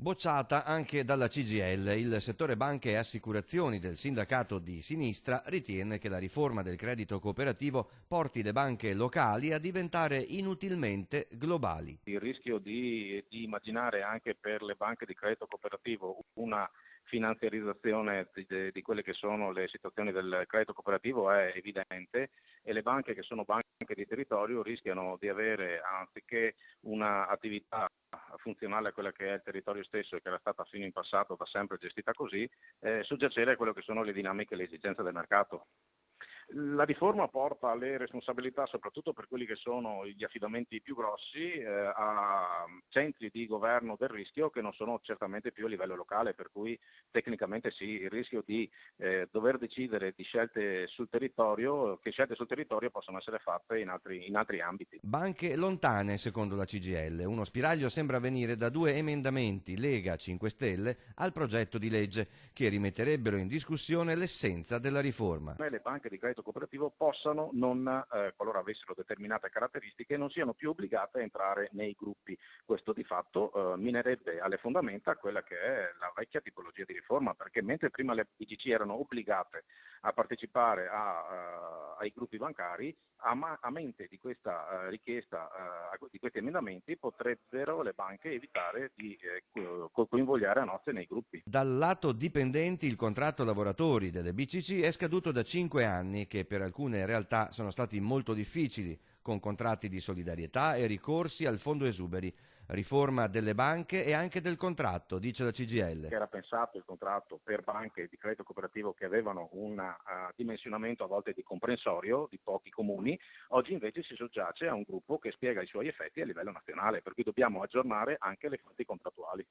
Bocciata anche dalla CGIL, il settore banche e assicurazioni del sindacato di sinistra ritiene che la riforma del credito cooperativo porti le banche locali a diventare inutilmente globali. Il rischio di immaginare anche per le banche di credito cooperativo una finanziarizzazione di quelle che sono le situazioni del credito cooperativo è evidente, e le banche che sono banche di territorio rischiano di avere, anziché un'attività funzionale a quella che è il territorio stesso e che era stata fino in passato da sempre gestita così, soggiacere a quello che sono le dinamiche e le esigenze del mercato. La riforma porta le responsabilità, soprattutto per quelli che sono gli affidamenti più grossi, a centri di governo del rischio che non sono certamente più a livello locale, per cui tecnicamente sì, il rischio di dover decidere di scelte sul territorio, che scelte sul territorio possono essere fatte in altri ambiti. Banche lontane, secondo la CGIL. Uno spiraglio sembra venire da due emendamenti Lega 5 Stelle al progetto di legge che rimetterebbero in discussione l'essenza della riforma. Le banche di credito cooperativo possano, qualora avessero determinate caratteristiche, non siano più obbligate a entrare nei gruppi. Questo di fatto minerebbe alle fondamenta quella che è la vecchia tipologia di riforma, perché mentre prima le BCC erano obbligate a partecipare ai gruppi bancari, a mente di questa richiesta, di questi emendamenti, potrebbero le banche evitare di coinvolgere a nozze nei gruppi. Dal lato dipendenti il contratto lavoratori delle BCC è scaduto da 5 anni che per alcune realtà sono stati molto difficili, con contratti di solidarietà e ricorsi al fondo esuberi. Riforma delle banche e anche del contratto, dice la CGIL. Che era pensato il contratto per banche di credito cooperativo che avevano un dimensionamento a volte di comprensorio di pochi comuni, oggi invece si soggiace a un gruppo che spiega i suoi effetti a livello nazionale, per cui dobbiamo aggiornare anche le fonti contrattuali.